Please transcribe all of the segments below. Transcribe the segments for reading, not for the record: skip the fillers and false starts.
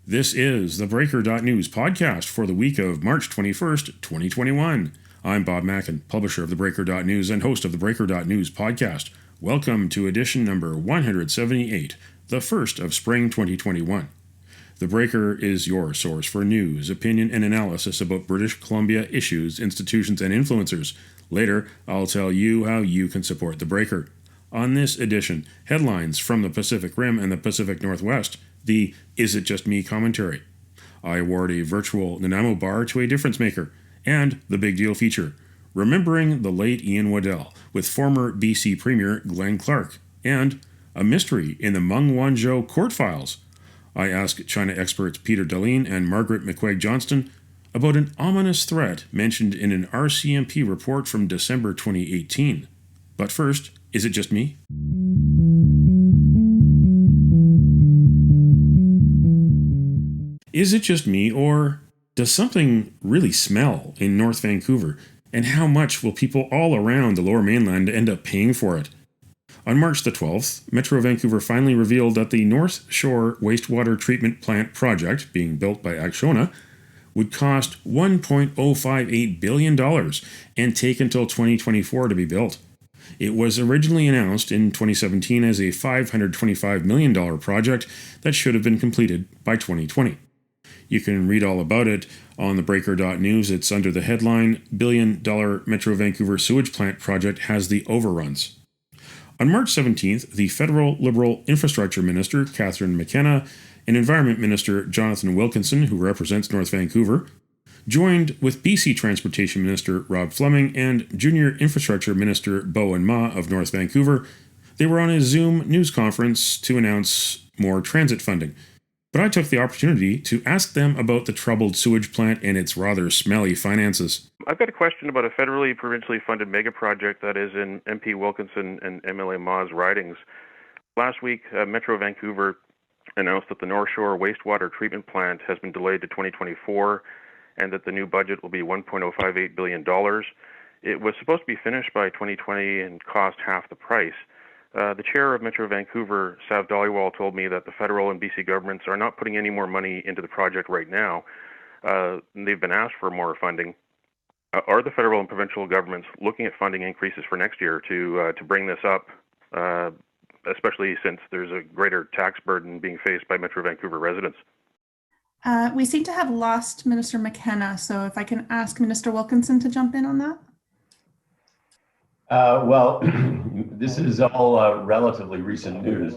This is theBreaker.news podcast for the week of March 21st, 2021. I'm Bob Mackin, publisher of theBreaker.news and host of the Breaker.news podcast. Welcome to edition number 178, the first of spring 2021. The Breaker is your source for news, opinion, and analysis about British Columbia issues, institutions, and influencers. Later, I'll tell you how you can support The Breaker. On this edition, headlines from the Pacific Rim and the Pacific Northwest, the Is It Just Me commentary. I award a virtual Nanaimo bar to a difference maker, and the big deal feature, remembering the late Ian Waddell with former BC Premier Glen Clark, and a mystery in the Meng Wanzhou court files. I ask China experts Peter Dahlin and Margaret McCuaig-Johnston about an ominous threat mentioned in an RCMP report from December 2018. But first, is it just me? Is it just me, or does something really smell in North Vancouver? And how much will people all around the Lower Mainland end up paying for it? On March the 12th, Metro Vancouver finally revealed that the North Shore Wastewater Treatment Plant project, being built by Acciona, would cost $1.058 billion and take until 2024 to be built. It was originally announced in 2017 as a $525 million project that should have been completed by 2020. You can read all about it on theBreaker.news. It's under the headline, $1 billion Metro Vancouver Sewage Plant Project has the overruns. On March 17th, the Federal Liberal Infrastructure Minister, Catherine McKenna, and Environment Minister, Jonathan Wilkinson, who represents North Vancouver, joined with BC Transportation Minister Rob Fleming and Junior Infrastructure Minister Bowen Ma of North Vancouver. They were on a Zoom news conference to announce more transit funding. But I took the opportunity to ask them about the troubled sewage plant and its rather smelly finances. I've got a question about a federally, provincially funded mega project that is in MP Wilkinson and MLA Ma's ridings. Last week, Metro Vancouver announced that the North Shore Wastewater Treatment Plant has been delayed to 2024 and that the new budget will be $1.058 billion. It was supposed to be finished by 2020 and cost half the price. The chair of Metro Vancouver, Sav Dhaliwal, told me that the federal and BC governments are not putting any more money into the project right now. They've been asked for more funding. Are the federal and provincial governments looking at funding increases for next year to bring this up, especially since there's a greater tax burden being faced by Metro Vancouver residents? We seem to have lost Minister McKenna, so if I can ask Minister Wilkinson to jump in on that. Well, this is all relatively recent news.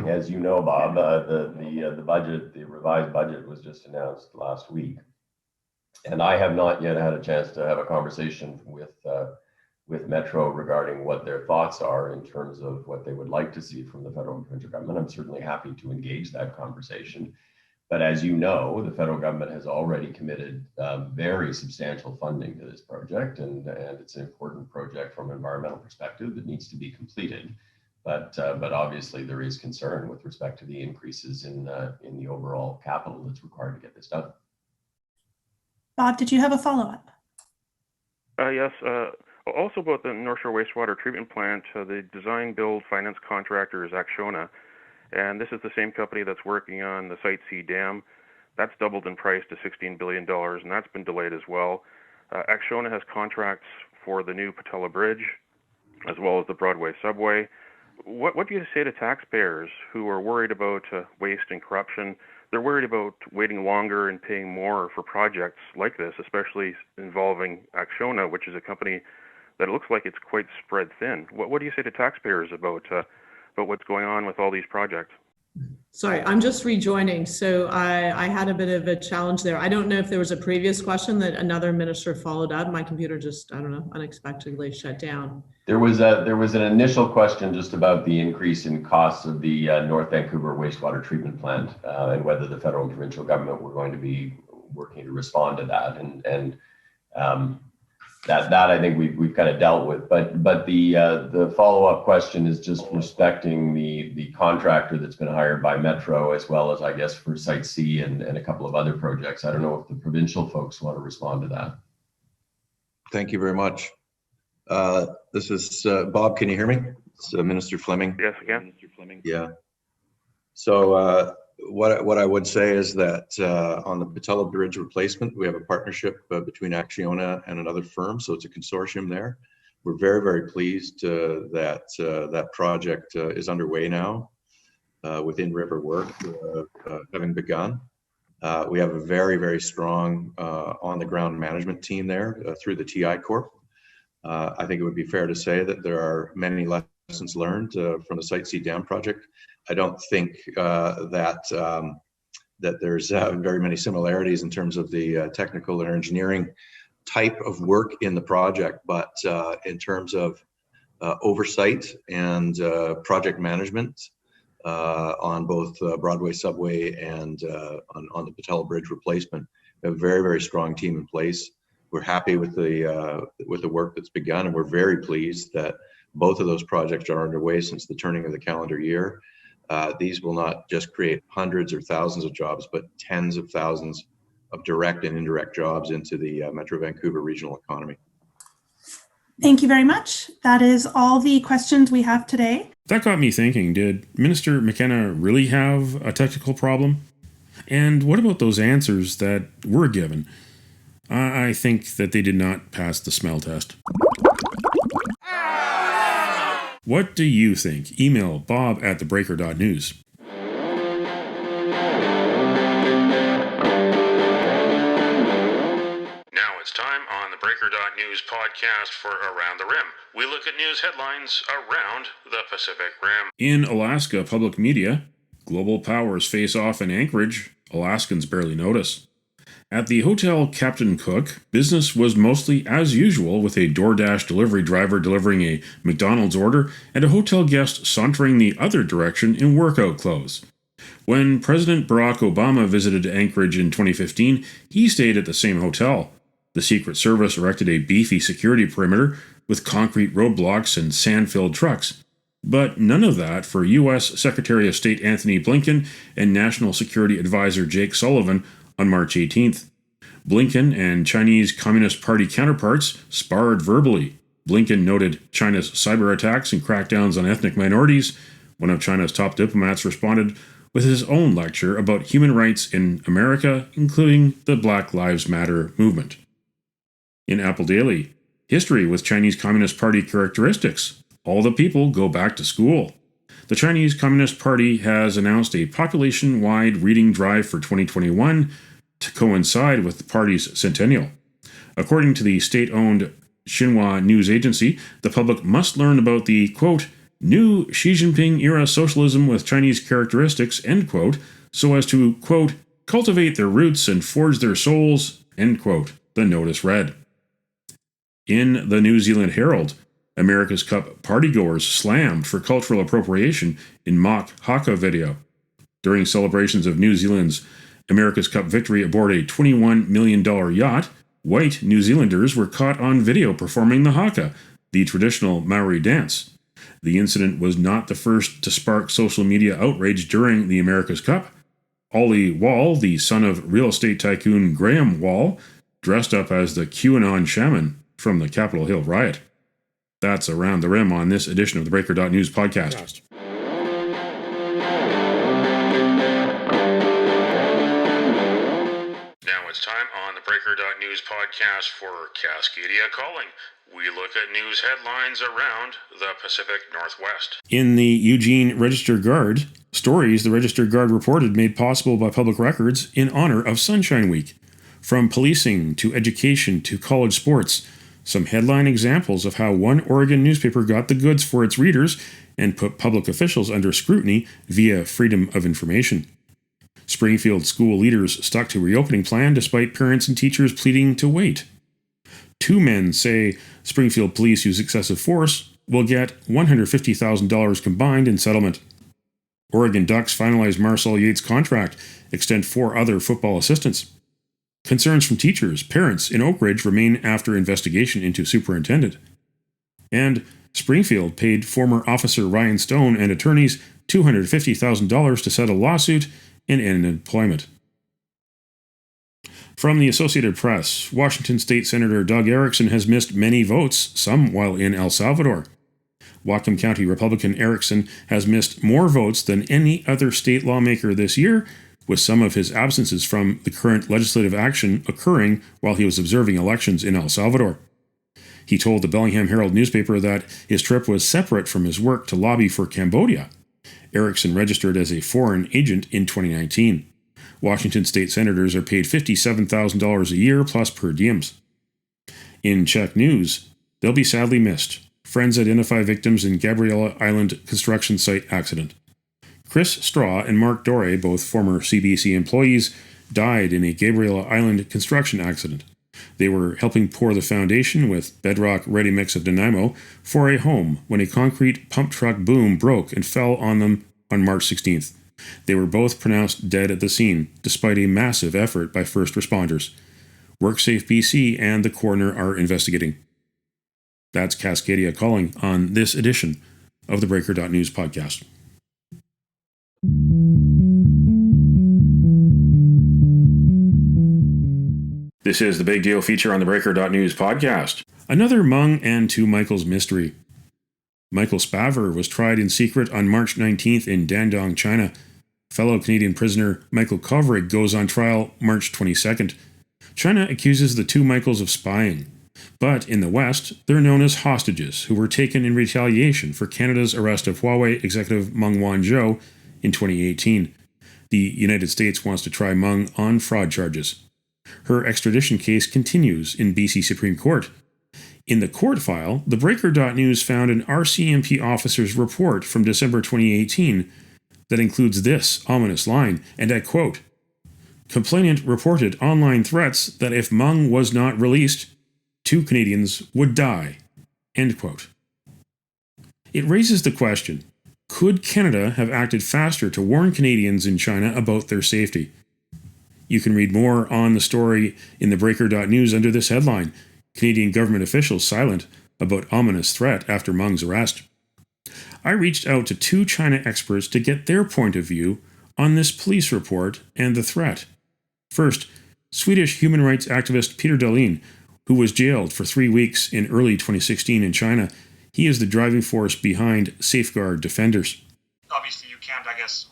As you know, Bob, the budget, the revised budget was just announced last week. And I have not yet had a chance to have a conversation with Metro regarding what their thoughts are in terms of what they would like to see from the federal and provincial government. I'm certainly happy to engage that conversation. But as you know, the federal government has already committed very substantial funding to this project, and it's an important project from an environmental perspective that needs to be completed. But obviously there is concern with respect to the increases in the overall capital that's required to get this done. Bob, did you have a follow-up? Yes. Also about the North Shore Wastewater Treatment Plant, the design, build, finance contractor is Acciona. And this is the same company that's working on the Site C dam. That's doubled in price to $16 billion, and that's been delayed as well. Acciona has contracts for the new Patella Bridge, as well as the Broadway subway. What do you say to taxpayers who are worried about waste and corruption? They're worried about waiting longer and paying more for projects like this, especially involving Acciona, which is a company that it looks like it's quite spread thin. What do you say to taxpayers about what's going on with all these projects? Sorry, I'm just rejoining. So I had a bit of a challenge there. I don't know if there was a previous question that another minister followed up. My computer just, I don't know, unexpectedly shut down. There was an initial question just about the increase in costs of the North Vancouver wastewater treatment plant and whether the federal and provincial government were going to be working to respond to that. And that I think we've kind of dealt with, but the follow-up question is just respecting the contractor that's been hired by Metro, as well as I guess for Site C and a couple of other projects. I don't know if the provincial folks want to respond to that. Thank you very much. This is Bob. Can you hear me? It's Minister Fleming. Yes, I can. Yeah. So What I would say is that on the Patella Bridge replacement, we have a partnership between Acciona and another firm, so it's a consortium there. We're very, very pleased that that project is underway now with in-river work having begun. We have a very, very strong on-the-ground management team there through the TI Corp. I think it would be fair to say that there are many lessons learned from the Site C Dam project. I don't think that there's very many similarities in terms of the technical or engineering type of work in the project, but in terms of oversight and project management on both Broadway Subway and on the Patella Bridge replacement, a very, very strong team in place. We're happy with the work that's begun, and we're very pleased that both of those projects are underway since the turning of the calendar year. These will not just create hundreds or thousands of jobs, but tens of thousands of direct and indirect jobs into the Metro Vancouver regional economy. Thank you very much. That is all the questions we have today. That got me thinking, did Minister McKenna really have a technical problem? And what about those answers that were given? I think that they did not pass the smell test. What do you think? Email bob@theBreaker.news. Now it's time on the Breaker.news podcast for Around the Rim. We look at news headlines around the Pacific Rim. In Alaska public media, global powers face off in Anchorage. Alaskans barely notice. At the Hotel Captain Cook, business was mostly as usual, with a DoorDash delivery driver delivering a McDonald's order and a hotel guest sauntering the other direction in workout clothes. When President Barack Obama visited Anchorage in 2015, he stayed at the same hotel. The Secret Service erected a beefy security perimeter with concrete roadblocks and sand-filled trucks. But none of that for U.S. Secretary of State Anthony Blinken and National Security Advisor Jake Sullivan on March 18th. Blinken and Chinese Communist Party counterparts sparred verbally. Blinken noted China's cyber attacks and crackdowns on ethnic minorities. One of China's top diplomats responded with his own lecture about human rights in America, including the Black Lives Matter movement. In Apple Daily, history with Chinese Communist Party characteristics. All the people go back to school. The Chinese Communist Party has announced a population-wide reading drive for 2021 to coincide with the party's centennial. According to the state-owned Xinhua news agency, the public must learn about the, quote, new Xi Jinping-era socialism with Chinese characteristics, end quote, so as to, quote, cultivate their roots and forge their souls, end quote, the notice read. In the New Zealand Herald, America's Cup partygoers slammed for cultural appropriation in mock haka video. During celebrations of New Zealand's America's Cup victory aboard a $21 million yacht, white New Zealanders were caught on video performing the haka, the traditional Maori dance. The incident was not the first to spark social media outrage during the America's Cup. Ollie Wall, the son of real estate tycoon Graham Wall, dressed up as the QAnon shaman from the Capitol Hill riot. That's Around the Rim on this edition of the Breaker.news podcast. Now it's time on the Breaker.news podcast for Cascadia Calling. We look at news headlines around the Pacific Northwest. In the Eugene Register Guard, stories the Register Guard reported made possible by public records in honor of Sunshine Week. From policing to education to college sports, some headline examples of how one Oregon newspaper got the goods for its readers and put public officials under scrutiny via freedom of information. Springfield school leaders stuck to reopening plan despite parents and teachers pleading to wait. 2 men say Springfield police use excessive force will get $150,000 combined in settlement. Oregon Ducks finalize Marcel Yates' contract, extend 4 other football assistants. Concerns from teachers, parents in Oak Ridge remain after investigation into superintendent. And Springfield paid former officer Ryan Stone and attorneys $250,000 to settle lawsuit and end employment. From the Associated Press, Washington State Senator Doug Erickson has missed many votes, some while in El Salvador. Whatcom County Republican Erickson has missed more votes than any other state lawmaker this year, with some of his absences from the current legislative action occurring while he was observing elections in El Salvador. He told the Bellingham Herald newspaper that his trip was separate from his work to lobby for Cambodia. Erickson registered as a foreign agent in 2019. Washington state senators are paid $57,000 a year plus per diems. In Czech news, they'll be sadly missed. Friends identify victims in Gabriela Island construction site accident. Chris Straw and Mark Doré, both former CBC employees, died in a Gabriela Island construction accident. They were helping pour the foundation with bedrock ready mix of Nanaimo for a home when a concrete pump truck boom broke and fell on them on March 16th. They were both pronounced dead at the scene, despite a massive effort by first responders. WorkSafe BC and the coroner are investigating. That's Cascadia calling on this edition of the Breaker.news podcast. This is the Big Deal feature on the Breaker.news podcast. Another Meng and two Michaels mystery. Michael Spavor was tried in secret on March 19th in Dandong, China. Fellow Canadian prisoner Michael Kovrig goes on trial March 22nd. China accuses the two Michaels of spying. But in the West, they're known as hostages who were taken in retaliation for Canada's arrest of Huawei executive Meng Wanzhou in 2018. The United States wants to try Meng on fraud charges. Her extradition case continues in BC Supreme Court. In the court file, the Breaker.news found an RCMP officer's report from December 2018 that includes this ominous line, and I quote, "Complainant reported online threats that if Meng was not released, 2 Canadians would die." End quote. It raises the question, could Canada have acted faster to warn Canadians in China about their safety? You can read more on the story in the Breaker.news under this headline, Canadian government officials silent about ominous threat after Meng's arrest. I reached out to 2 China experts to get their point of view on this police report and the threat. First, Swedish human rights activist Peter Dahlin, who was jailed for 3 weeks in early 2016 in China. He is the driving force behind Safeguard Defenders. Obviously,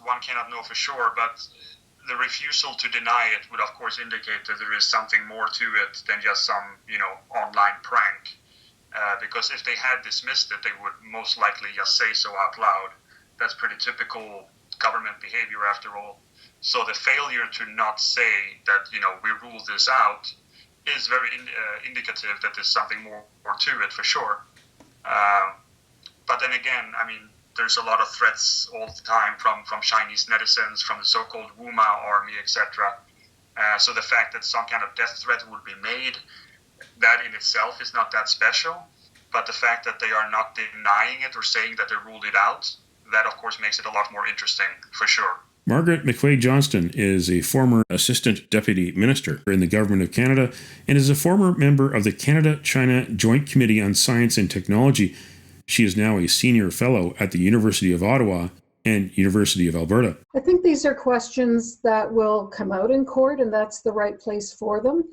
one cannot know for sure, but the refusal to deny it would, of course, indicate that there is something more to it than just some, online prank. Because if they had dismissed it, they would most likely just say so out loud. That's pretty typical government behavior, after all. So the failure to not say that, we rule this out is very indicative that there's something more to it for sure. But then again, there's a lot of threats all the time from Chinese netizens, from the so-called Wuma army, etc. So the fact that some kind of death threat would be made, that in itself is not that special. But the fact that they are not denying it or saying that they ruled it out, that of course makes it a lot more interesting, for sure. Margaret McCuaig-Johnston is a former Assistant Deputy Minister in the Government of Canada and is a former member of the Canada-China Joint Committee on Science and Technology. She is now a senior fellow at the University of Ottawa and University of Alberta. I think these are questions that will come out in court, and that's the right place for them.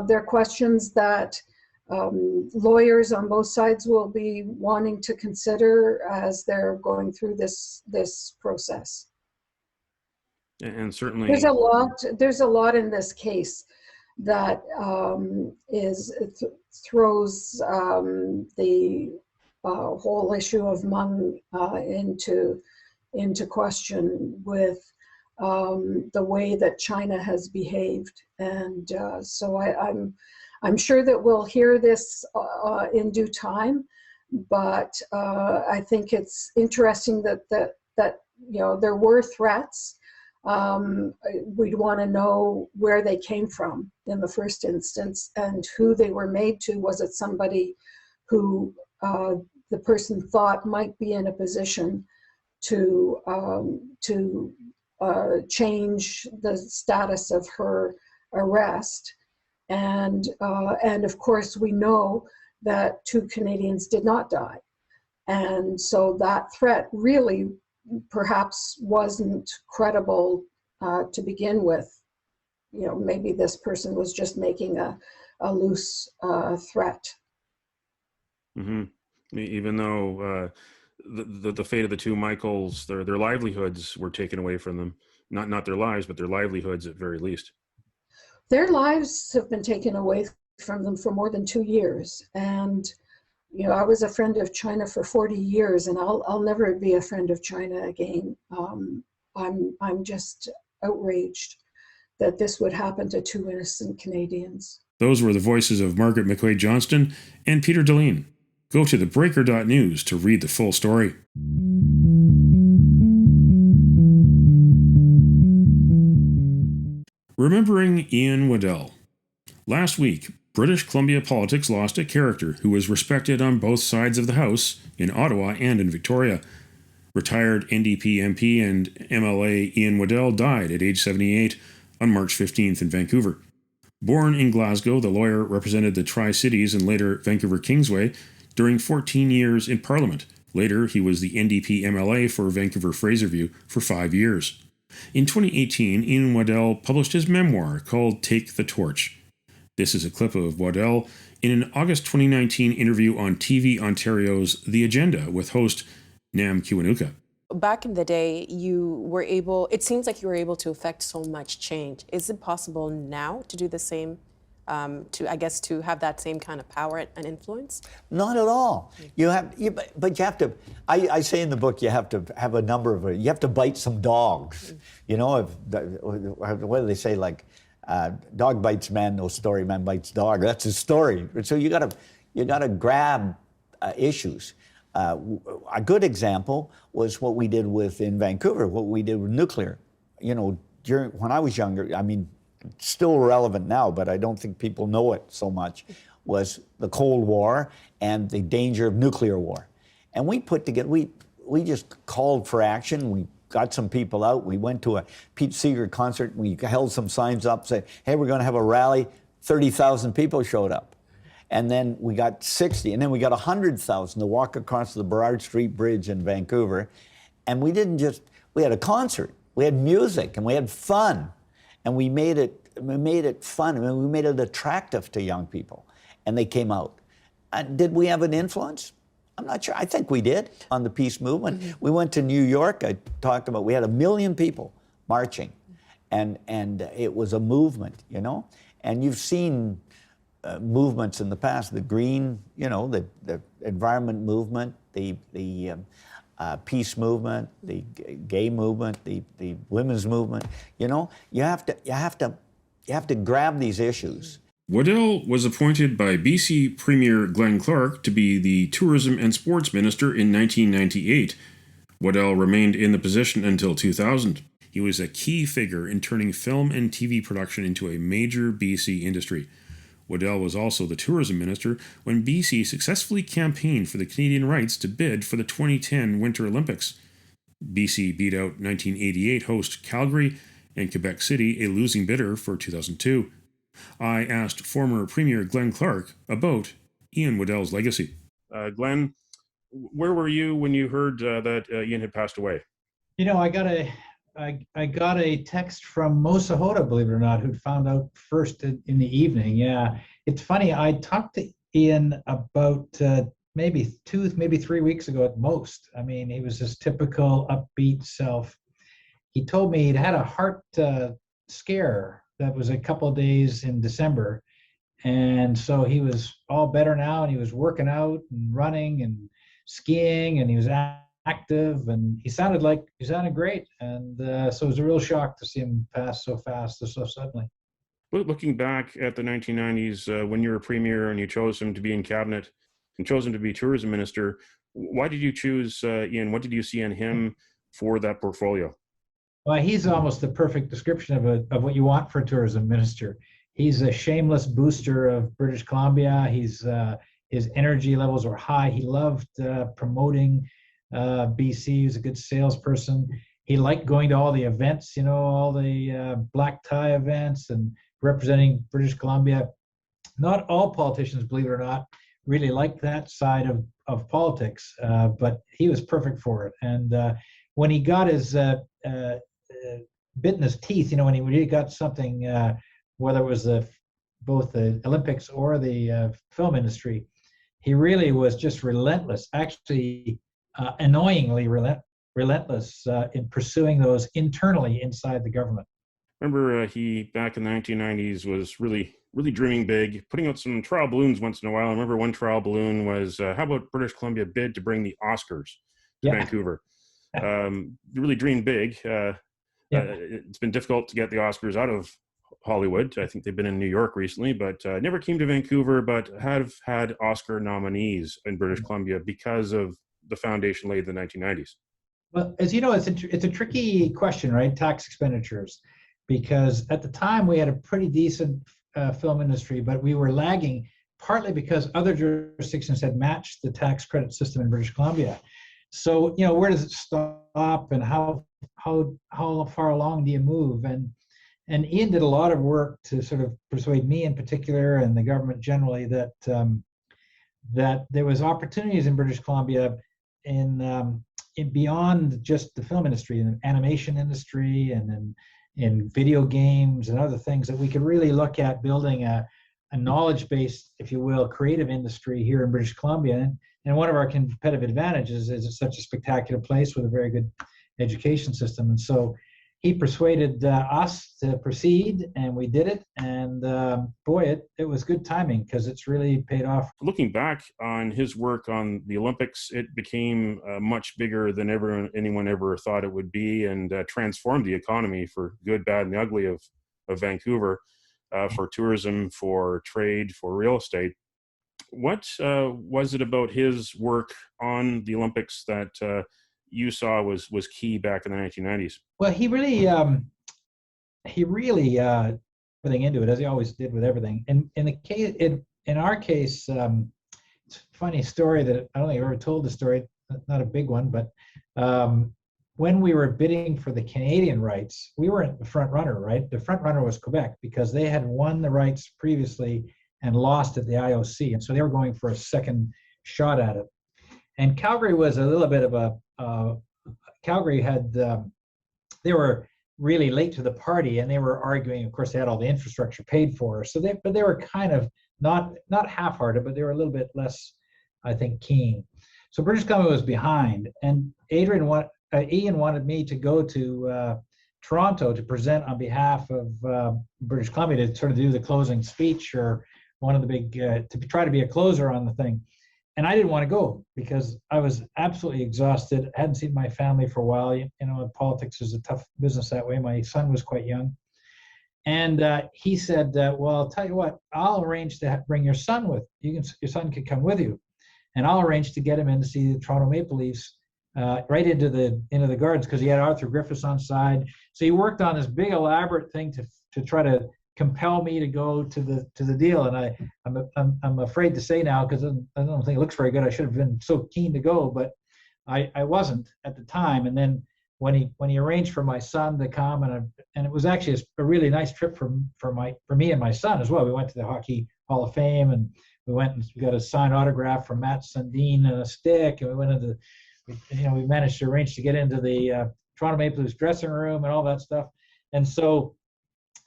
They're questions that lawyers on both sides will be wanting to consider as they're going through this process. And certainly there's a lot in this case that throws the whole issue of Meng into question with the way that China has behaved, and so I'm sure that we'll hear this in due time. But I think it's interesting that there were threats. We'd want to know where they came from in the first instance and who they were made to. Was it somebody who the person thought might be in a position to change the status of her arrest? And of course, we know that 2 Canadians did not die. And so that threat really perhaps wasn't credible to begin with. Maybe this person was just making a loose threat. Mm-hmm. Even though the fate of the two Michaels, their livelihoods were taken away from them. Not their lives, but their livelihoods at very least. Their lives have been taken away from them for more than 2 years. And, you know, I was a friend of China for 40 years, and I'll never be a friend of China again. I'm just outraged that this would happen to two innocent Canadians. Those were the voices of Margaret McCuaig-Johnston and Peter Dahlin. Go to theBreaker.news to read the full story. Remembering Ian Waddell. Last week, British Columbia politics lost a character who was respected on both sides of the House, in Ottawa and in Victoria. Retired NDP MP and MLA Ian Waddell died at age 78 on March 15th in Vancouver. Born in Glasgow, the lawyer represented the Tri-Cities and later Vancouver Kingsway during 14 years in Parliament. Later, he was the NDP MLA for Vancouver Fraserview for 5 years. In 2018, Ian Waddell published his memoir called Take the Torch. This is a clip of Waddell in an August 2019 interview on TV Ontario's The Agenda with host Nam Kiwanuka. Back in the day, it seems like you were able to affect so much change. Is it possible now to do the same, to have that same kind of power and influence? Not at all. But you have to, I say in the book, you have to have you have to bite some dogs. You know, what do they say, like, dog bites man, no story, man bites dog. That's his story. So you gotta grab issues. A good example was what we did in Vancouver, what we did with nuclear. You know, when I was younger, I mean, it's still relevant now, but I don't think people know it so much, was the Cold War and the danger of nuclear war. And we put together, we just called for action. We got some people out. We went to a Pete Seeger concert. We held some signs up, said, hey, we're going to have a rally. 30,000 people showed up. And then we got 60, and then we got 100,000 to walk across the Burrard Street Bridge in Vancouver. And we had a concert. We had music, and we had fun. And we made it fun. I mean, we made it attractive to young people. And they came out. Did we have an influence? I'm not sure. I think we did on the peace movement. Mm-hmm. We went to New York. I talked about, we had 1 million people marching. And it was a movement, you know? And you've seen movements in the past, the green, you know, the environment movement, the peace movement, the gay movement, the women's movement. You know, you have to grab these issues. Waddell was appointed by BC Premier Glen Clark to be the Tourism and Sports Minister in 1998. Waddell remained in the position until 2000. He was a key figure in turning film and TV production into a major BC industry. Waddell was also the tourism minister when BC successfully campaigned for the Canadian rights to bid for the 2010 Winter Olympics. BC beat out 1988 host Calgary and Quebec City, a losing bidder, for 2002. I asked former Premier Glen Clark about Ian Waddell's legacy. Glen, where were you when you heard that Ian had passed away? You know, I got a text from Mo Sahota, believe it or not, who'd found out first in the evening. Yeah, it's funny. I talked to Ian about maybe 3 weeks ago at most. I mean, he was his typical upbeat self. He told me he'd had a heart scare that was a couple of days in December. And so he was all better now, and he was working out and running and skiing, and he was active, and he sounded great. And so it was a real shock to see him pass so fast, so suddenly. Looking back at the 1990s, when you were premier and you chose him to be in cabinet and chose him to be tourism minister, why did you choose Ian? What did you see in him for that portfolio? Well, he's almost the perfect description of what you want for a tourism minister. He's a shameless booster of British Columbia. His energy levels were high. He loved promoting BC. He was a good salesperson. He liked going to all the events, you know, all the black tie events and representing British Columbia. Not all politicians, believe it or not, really like that side of politics, but he was perfect for it. And when he got his bit in his teeth, you know, when he really got something, whether it was both the Olympics or the film industry, he really was just relentless, actually annoyingly relentless in pursuing those internally inside the government. Remember, he back in the 1990s was really dreaming big, putting out some trial balloons once in a while. I remember one trial balloon was, how about British Columbia bid to bring the Oscars to Vancouver? Really dreamed big. It's been difficult to get the Oscars out of Hollywood. I think they've been in New York recently, but never came to Vancouver, but have had Oscar nominees in British Columbia because of the foundation laid in the 1990s. Well, as you know, it's a tricky question, right? Tax expenditures, because at the time we had a pretty decent film industry, but we were lagging partly because other jurisdictions had matched the tax credit system in British Columbia. So, you know, where does it stop, and how far along do you move? And Ian did a lot of work to sort of persuade me in particular, and the government generally, that that there was opportunities in British Columbia in beyond just the film industry, in the animation industry, and in video games and other things, that we could really look at building a knowledge-based, if you will, creative industry here in British Columbia. And one of our competitive advantages is it's such a spectacular place with a very good education system. And so he persuaded us to proceed, and we did it. And boy, it was good timing, because it's really paid off. Looking back on his work on the Olympics, it became much bigger than anyone ever thought it would be, and transformed the economy for good, bad, and the ugly of Vancouver, for tourism, for trade, for real estate. What was it about his work on the Olympics that you saw was key back in the 1990s? Well, he really everything into it, as he always did with everything. In our case, it's a funny story that I don't think I've ever told the story. Not a big one, but when we were bidding for the Canadian rights, we weren't the front runner, right? The front runner was Quebec, because they had won the rights previously and lost at the IOC, and so they were going for a second shot at it. And Calgary was a little bit of a Calgary had they were really late to the party, and they were arguing. Of course, they had all the infrastructure paid for, so they were kind of not half-hearted, but they were a little bit less, I think, keen. So British Columbia was behind, and Ian wanted me to go to Toronto to present on behalf of British Columbia, to sort of do the closing speech, or one of the big to try to be a closer on the thing. And I didn't want to go, because I was absolutely exhausted. I hadn't seen my family for a while. You know, politics is a tough business that way. My son was quite young. And he said, well, I'll tell you what, I'll arrange to bring your son with. Your son can come with you. And I'll arrange to get him in to see the Toronto Maple Leafs right into the Gardens, because he had Arthur Griffiths on side. So he worked on this big elaborate thing to try to compel me to go to the deal. And I'm afraid to say now, because I don't think it looks very good. I should have been so keen to go, but I wasn't at the time. And then when he arranged for my son to come, and it was actually a really nice trip for me and my son as well. We went to the Hockey Hall of Fame, and we went and we got a signed autograph from Matt Sundin and a stick, and we went into we managed to arrange to get into the Toronto Maple Leafs dressing room and all that stuff.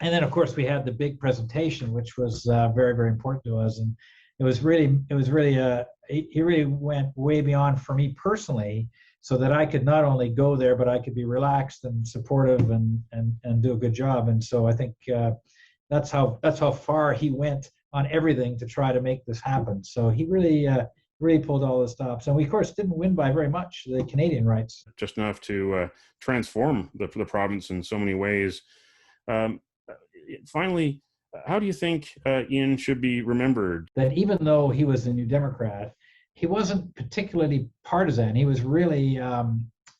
And then, of course, we had the big presentation, which was very, very important to us. And he really went way beyond for me personally, so that I could not only go there, but I could be relaxed and supportive and do a good job. And so I think that's how far he went on everything to try to make this happen. So he really pulled all the stops. And we, of course, didn't win by very much, the Canadian rights. Just enough to transform the province in so many ways. Finally, how do you think Ian should be remembered? That even though he was a New Democrat, he wasn't particularly partisan. He was really,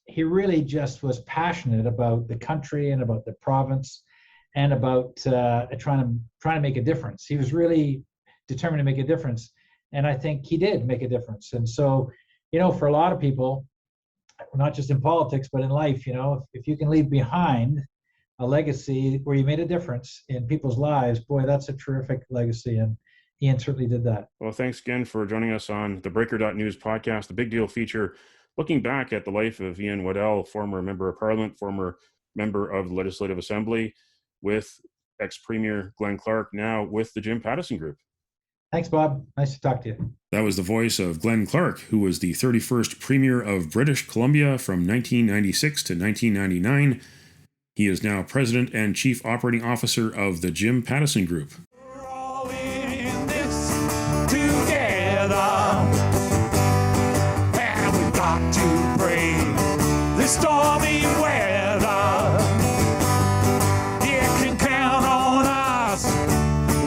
he really just was passionate about the country and about the province, and about trying to make a difference. He was really determined to make a difference, and I think he did make a difference. And so, for a lot of people, not just in politics but in life, if you can leave behind a legacy where you made a difference in people's lives, boy, that's a terrific legacy, and Ian certainly did that. Well, thanks again for joining us on the Breaker.news podcast, the Big Deal feature, looking back at the life of Ian Waddell, former member of Parliament, former member of the Legislative Assembly, with ex-Premier Glen Clark, now with the Jim Pattison Group. Thanks, Bob. Nice to talk to you. That was the voice of Glen Clark, who was the 31st Premier of British Columbia from 1996 to 1999. He is now President and Chief Operating Officer of the Jim Pattison Group. We're all in this together, and we've got to brave this stormy weather. You can count on us,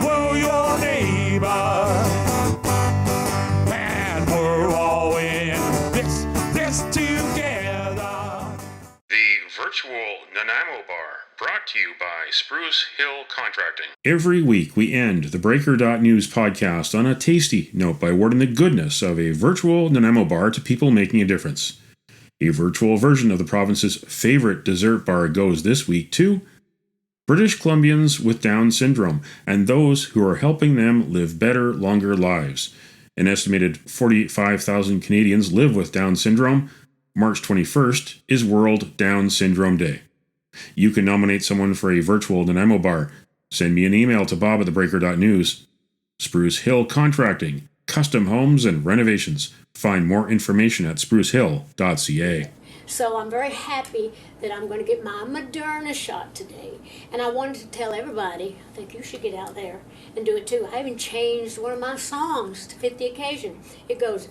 we're your neighbor. Virtual Nanaimo Bar, brought to you by Spruce Hill Contracting. Every week we end the Breaker.news podcast on a tasty note by awarding the goodness of a virtual Nanaimo bar to people making a difference. A virtual version of the province's favorite dessert bar goes this week to British Columbians with Down syndrome and those who are helping them live better, longer lives. An estimated 45,000 Canadians live with Down syndrome. March 21st is World Down Syndrome Day. You can nominate someone for a virtual Nanaimo bar. Send me an email to bob@theBreaker.news. Spruce Hill Contracting, custom homes and renovations. Find more information at sprucehill.ca. So I'm very happy that I'm going to get my Moderna shot today. And I wanted to tell everybody, I think you should get out there and do it too. I even changed one of my songs to fit the occasion. It goes,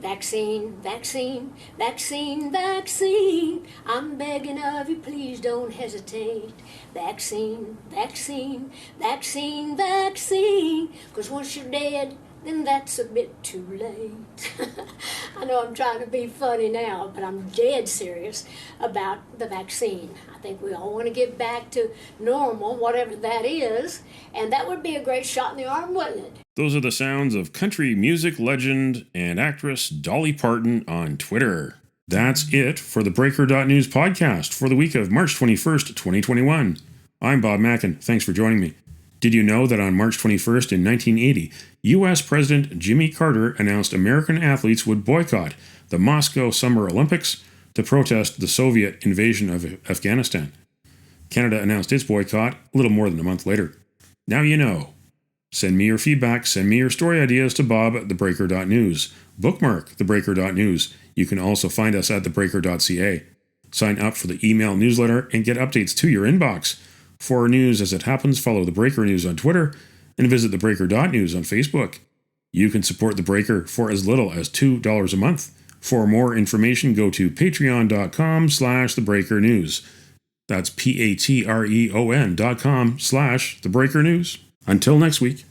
vaccine, vaccine, vaccine, vaccine. I'm begging of you, please don't hesitate. Vaccine, vaccine, vaccine, vaccine. Because once you're dead, then that's a bit too late. I know I'm trying to be funny now, but I'm dead serious about the vaccine. I think we all want to get back to normal, whatever that is, and that would be a great shot in the arm, wouldn't it? Those are the sounds of country music legend and actress Dolly Parton on Twitter. That's it for the Breaker.news podcast for the week of March 21st, 2021. I'm Bob Mackin. Thanks for joining me. Did you know that on March 21st in 1980, U.S. President Jimmy Carter announced American athletes would boycott the Moscow Summer Olympics to protest the Soviet invasion of Afghanistan? Canada announced its boycott a little more than a month later. Now you know. Send me your feedback, send me your story ideas to bob@theBreaker.news. Bookmark theBreaker.news. You can also find us at theBreaker.ca. Sign up for the email newsletter and get updates to your inbox. For news as it happens, follow The Breaker News on Twitter and visit theBreaker.news on Facebook. You can support The Breaker for as little as $2 a month. For more information, go to patreon.com/TheBreakerNews. That's patreon.com/TheBreakerNews. Until next week.